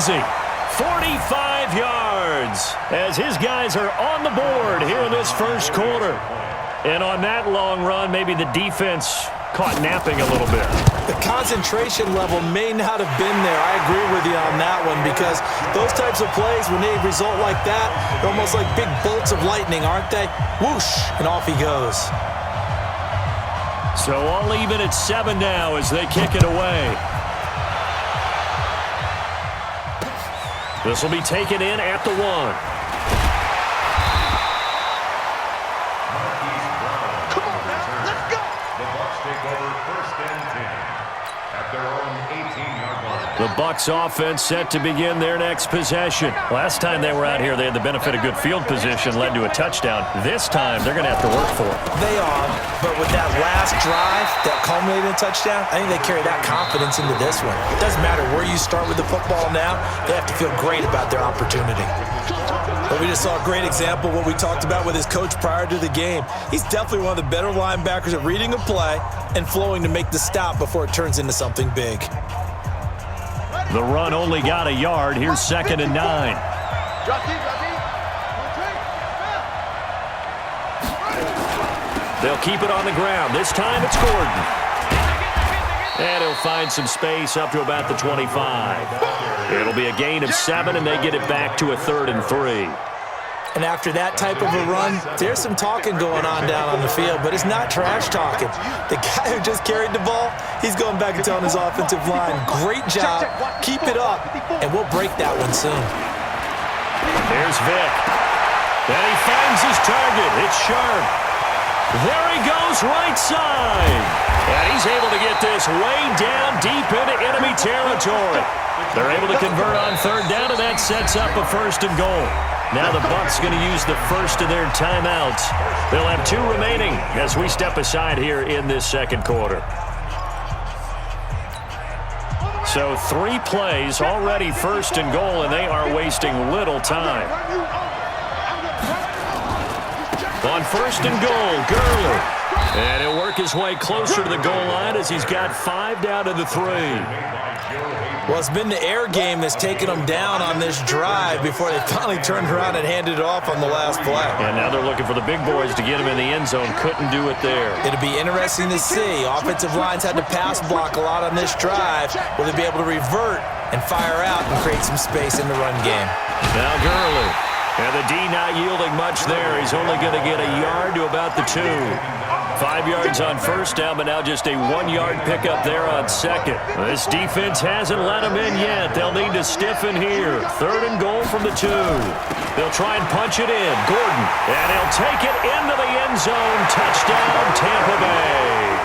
Lindsay. 45 yards as his guys are on the board here in this first quarter. And on that long run, maybe the defense caught napping a little bit. The concentration level may not have been there. I agree with you on that one because those types of plays, when they result like that, they're almost like big bolts of lightning, aren't they? Whoosh, and off he goes. So all even at 7 now as they kick it away. This will be taken in at the 1. Come on now, let's go. The Bucs take over 1st and 10 at their own 18-yard line. The Bucs offense set to begin their next possession. Last time they were out here, they had the benefit of good field position, led to a touchdown. This time, they're going to have to work for it. They are, but with that last drive that culminated in a touchdown, I think they carry that confidence into this one. It doesn't matter where you start with the football now, they have to feel great about their opportunity. But we just saw a great example of what we talked about with his coach prior to the game. He's definitely one of the better linebackers at reading a play and flowing to make the stop before it turns into something big. The run only got a yard. Here's 2nd and 9. They'll keep it on the ground. This time it's Gordon. And he'll find some space up to about the 25. It'll be a gain of 7, and they get it back to a 3rd and 3. And after that type of a run, there's some talking going on down on the field, but it's not trash talking. The guy who just carried the ball, he's going back and telling his offensive line, great job, keep it up, and we'll break that one soon. There's Vic. And he finds his target. It's Sharp. There he goes, right side. And he's able to get this way down deep into enemy territory. They're able to convert on 3rd down, and that sets up a 1st and goal. Now the Bucs going to use the first of their timeouts. They'll have 2 remaining as we step aside here in this second quarter. So 3 plays, already 1st and goal, and they are wasting little time. On 1st and goal, Gurley. And he'll work his way closer to the goal line as he's got 5 down to the 3. Well, it's been the air game that's taken them down on this drive before they finally turned around and handed it off on the last play. And now they're looking for the big boys to get him in the end zone. Couldn't do it there. It'll be interesting to see. Offensive lines had to pass block a lot on this drive. Will they be able to revert and fire out and create some space in the run game? Now Gurley. And the D not yielding much there. He's only going to get a yard to about the 2. 5 yards on 1st down, but now just a 1-yard pickup there on 2nd. This defense hasn't let them in yet. They'll need to stiffen here. 3rd and goal from the 2. They'll try and punch it in. Gordon. And he'll take it into the end zone. Touchdown, Tampa Bay.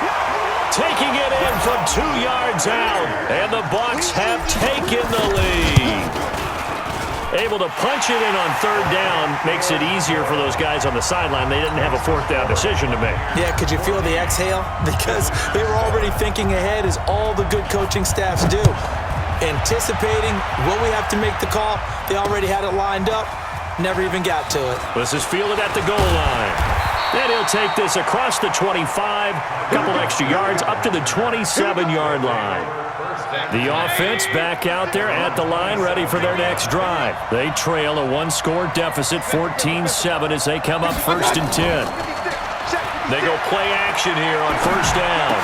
Taking it in from 2 yards out. And the Bucs have taken the lead. Able to punch it in on 3rd down makes it easier for those guys on the sideline. They didn't have a 4th down decision to make. Yeah, could you feel the exhale? Because they were already thinking ahead, as all the good coaching staffs do. Anticipating, will we have to make the call? They already had it lined up, never even got to it. This is fielded at the goal line. And he'll take this across the 25, a couple extra yards, up to the 27-yard line. The offense back out there at the line, ready for their next drive. They trail a 1-score deficit, 14-7, as they come up 1st and 10. They go play action here on 1st down.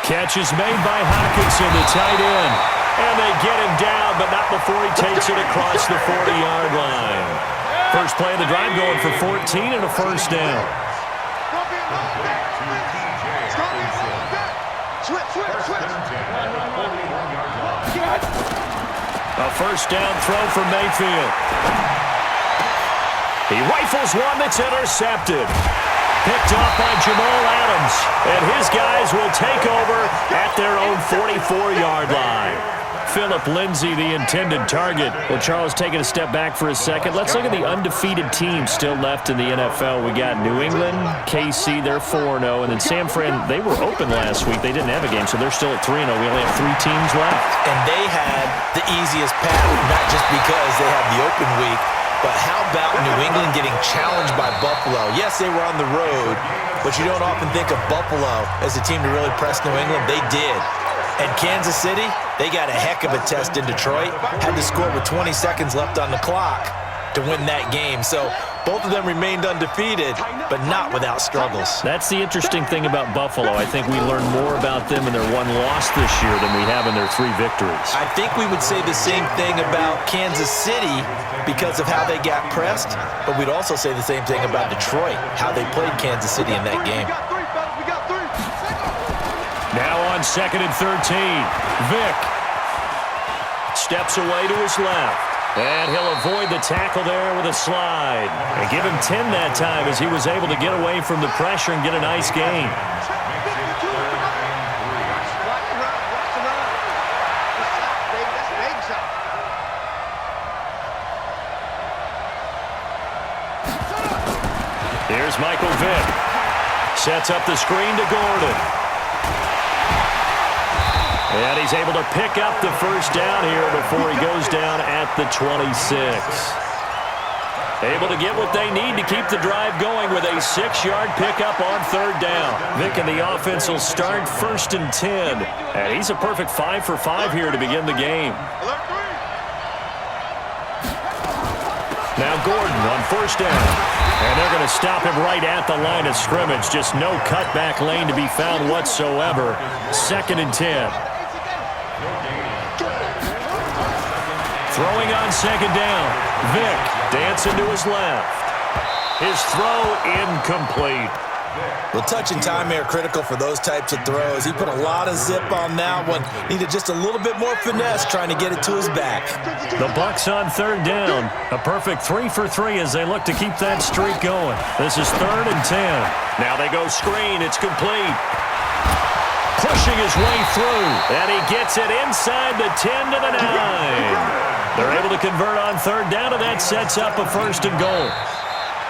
Catch is made by Hockenson, the tight end. And they get him down, but not before he takes it across the 40-yard line. First play of the drive going for 14 and a 1st down. A 1st down throw for Mayfield. He rifles one that's intercepted. Picked off by Jamal Adams. And his guys will take over at their own 44-yard line. Philip Lindsay, the intended target. Well, Charles, taking a step back for a second. Let's look at the undefeated teams still left in the NFL. We got New England, KC, they're 4-0. And then San Fran, they were open last week. They didn't have a game, so they're still at 3-0. We only have 3 teams left. And they had the easiest path, not just because they had the open week, but how about New England getting challenged by Buffalo? Yes, they were on the road, but you don't often think of Buffalo as a team to really press New England. They did. And Kansas City, they got a heck of a test in Detroit. Had to score with 20 seconds left on the clock to win that game. So both of them remained undefeated, but not without struggles. That's the interesting thing about Buffalo. I think we learned more about them in their one loss this year than we have in their 3 victories. I think we would say the same thing about Kansas City because of how they got pressed, but we'd also say the same thing about Detroit, how they played Kansas City in that game. Now on 2nd and 13, Vick steps away to his left. And he'll avoid the tackle there with a slide. And give him 10 that time as he was able to get away from the pressure and get a nice gain. Here's Michael Vick. Sets up the screen to Gordon. And he's able to pick up the first down here before he goes down at the 26. Able to get what they need to keep the drive going with a 6-yard pickup on 3rd down. Vick and the offense will start 1st and 10. And he's a perfect 5 for 5 here to begin the game. Now Gordon on 1st down. And they're going to stop him right at the line of scrimmage. Just no cutback lane to be found whatsoever. 2nd and 10. Throwing on 2nd down. Vick dancing to his left. His throw incomplete. Well, touch and time are critical for those types of throws. He put a lot of zip on that one. Needed just a little bit more finesse trying to get it to his back. The Bucs on 3rd down. A perfect 3 for 3 as they look to keep that streak going. This is 3rd and 10. Now they go screen. It's complete. Pushing his way through. And he gets it inside the 10 to the 9. They're able to convert on 3rd down, and that sets up a 1st and goal.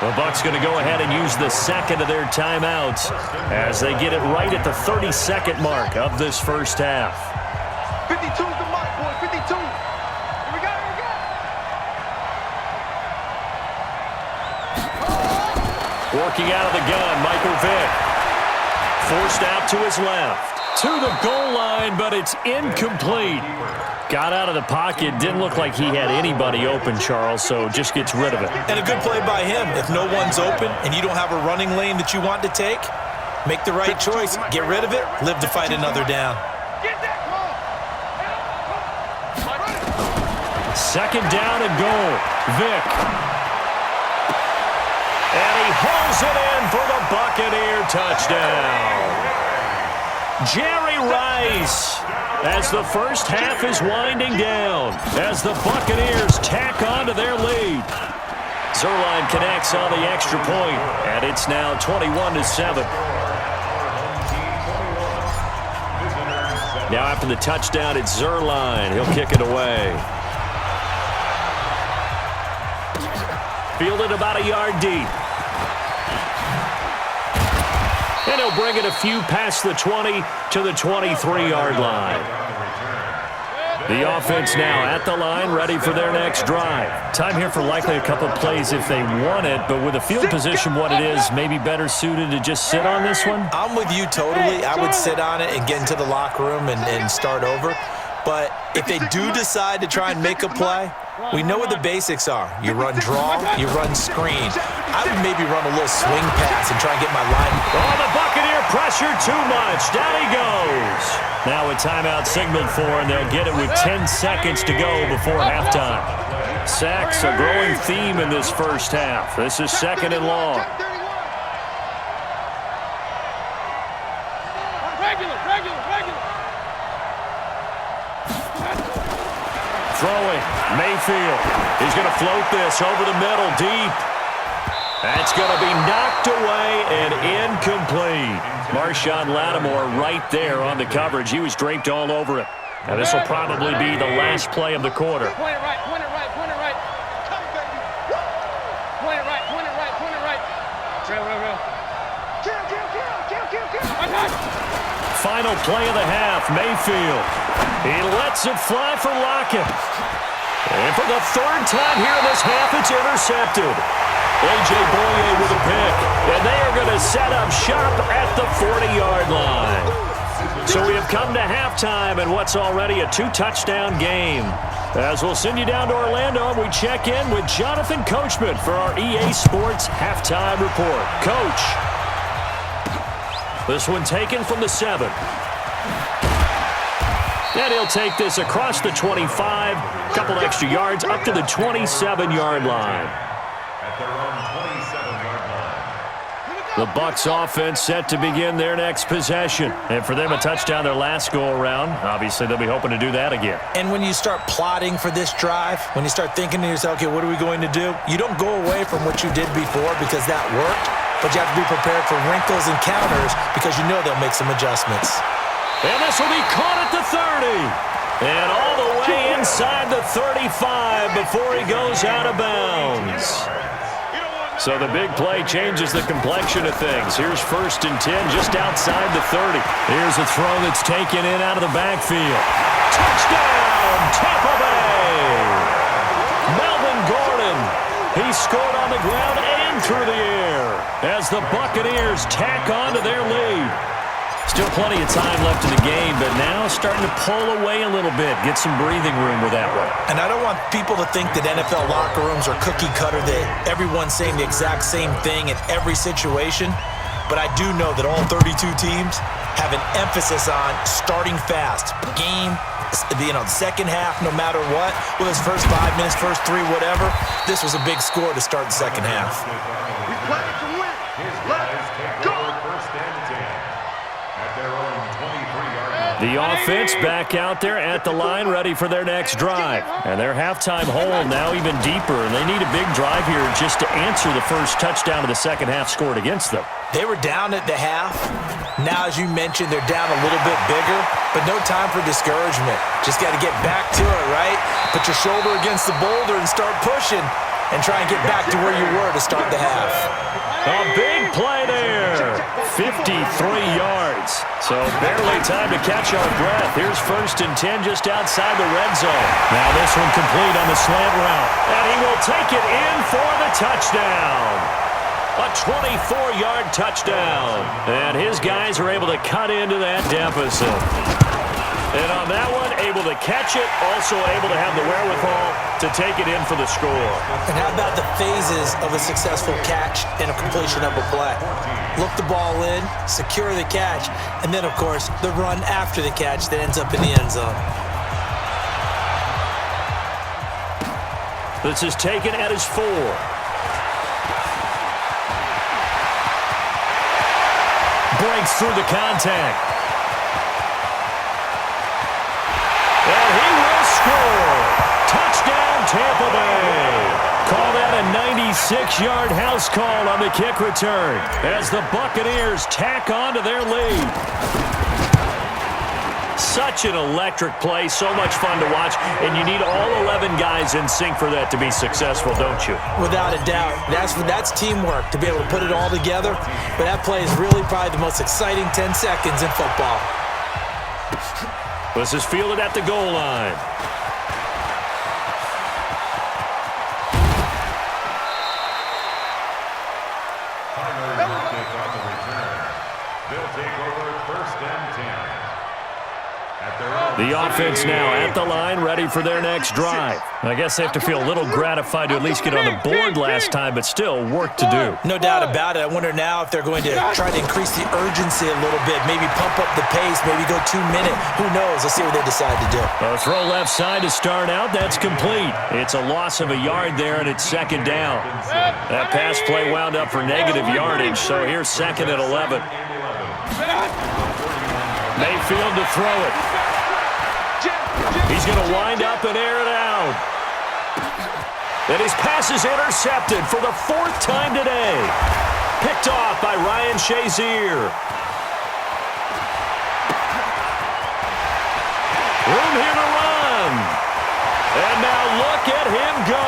The Bucs going to go ahead and use the second of their timeouts as they get it right at the 32nd mark of this first half. 52's the mark, boy. 52. Here we go, here we go. Working out of the gun, Michael Vick. Forced out to his left. To the goal line, but it's incomplete. Got out of the pocket. Didn't look like he had anybody open, Charles, so just gets rid of it. And a good play by him. If no one's open and you don't have a running lane that you want to take, make the right choice. Get rid of it. Live to fight another down. 2nd down and goal. Vick. And he hauls it in for the Buccaneer touchdown. Jerry Rice, as the first half is winding down, as the Buccaneers tack on to their lead. Zuerlein connects on the extra point, and it's now 21-7. Now after the touchdown, it's Zuerlein. He'll kick it away. Fielded about a yard deep. And he'll bring it a few past the 20 to the 23-yard line. The offense now at the line, ready for their next drive. Time here for likely a couple plays if they want it, but with the field position what it is, maybe better suited to just sit on this one? I'm with you totally. I would sit on it and get into the locker room and start over. But if they do decide to try and make a play, we know what the basics are. You run draw, you run screen. I would maybe run a little swing pass and try and get my line. Oh, the Buccaneer pressure too much. Down he goes. Now a timeout signaled for, and they'll get it with 10 seconds to go before halftime. Sacks, a growing theme in this first half. This is 2nd and long. Throwing, Mayfield. He's going to float this over the middle, deep. That's going to be knocked away and incomplete. Marshawn Lattimore right there on the coverage. He was draped all over it. Now this will probably be the last play of the quarter. Point it right, point it right, point it right. Come, baby. Point it right, point it right, point it right. Real. Kill. Final play of the half, Mayfield. He lets it fly for Lockett. And for the 3rd time here in this half, it's intercepted. A.J. Boye with a pick. And they are going to set up shop at the 40-yard line. So we have come to halftime in what's already a two-touchdown game. As we'll send you down to Orlando, we check in with Jonathan Coachman for our EA Sports Halftime Report. Coach. This one taken from the 7. And he'll take this across the 25, a couple extra yards, up to the 27-yard line. At their own 27-yard line. The Bucs offense set to begin their next possession. And for them, a touchdown their last go-around. Obviously, they'll be hoping to do that again. And when you start plotting for this drive, when you start thinking to yourself, okay, what are we going to do? You don't go away from what you did before because that worked, but you have to be prepared for wrinkles and counters because you know they'll make some adjustments. And this will be caught at the 30. And all the way inside the 35 before he goes out of bounds. So the big play changes the complexion of things. Here's 1st and 10 just outside the 30. Here's a throw that's taken in out of the backfield. Touchdown, Tampa Bay! Melvin Gordon. He scored on the ground and through the air as the Buccaneers tack on to their lead. Still plenty of time left in the game, but now starting to pull away a little bit, get some breathing room with that one. And I don't want people to think that NFL locker rooms are cookie cutter, that everyone's saying the exact same thing in every situation. But I do know that all 32 teams have an emphasis on starting fast. Game, second half, no matter what, whether it's first 5 minutes, first 3, whatever, this was a big score to start the second half. We play to win. Let's go. 1st and 10. At their own 23-yard line. The offense back out there at the line, ready for their next drive. And their halftime hole now even deeper, and they need a big drive here just to answer the first touchdown of the second half scored against them. They were down at the half. Now, as you mentioned, they're down a little bit bigger, but no time for discouragement. Just got to get back to it, right? Put your shoulder against the boulder and start pushing and try and get back to where you were to start the half. A big play there. 53 yards. So barely time to catch our breath. Here's 1st and 10 just outside the red zone. Now this one complete on the slant route. And he will take it in for the touchdown. A 24-yard touchdown. And his guys are able to cut into that deficit. And on that one, able to catch it, also able to have the wherewithal to take it in for the score. And how about the phases of a successful catch and a completion of a play? Look the ball in, secure the catch, and then, of course, the run after the catch that ends up in the end zone. This is taken at his 4. Breaks through the contact. And he will score. Touchdown, Tampa Bay. Call that a 96-yard house call on the kick return as the Buccaneers tack on to their lead. Such an electric play, so much fun to watch, and you need all 11 guys in sync for that to be successful, don't you? Without a doubt. That's teamwork, to be able to put it all together. But that play is really probably the most exciting 10 seconds in football. This is fielded at the goal line. Primary kick on the return. They'll take over 1st and 10. The offense now at the line, ready for their next drive. I guess they have to feel a little gratified to at least get on the board last time, but still work to do. No doubt about it. I wonder now if they're going to try to increase the urgency a little bit, maybe pump up the pace, maybe go 2-minute. Who knows? Let's see what they decide to do. A throw left side to start out. That's complete. It's a loss of a yard there, and it's 2nd down. That pass play wound up for negative yardage, so here's 2nd and 11. Mayfield to throw it. He's going to wind up and air it out. And his pass is intercepted for the 4th time today. Picked off by Ryan Shazier. Room here to run. And now look at him go.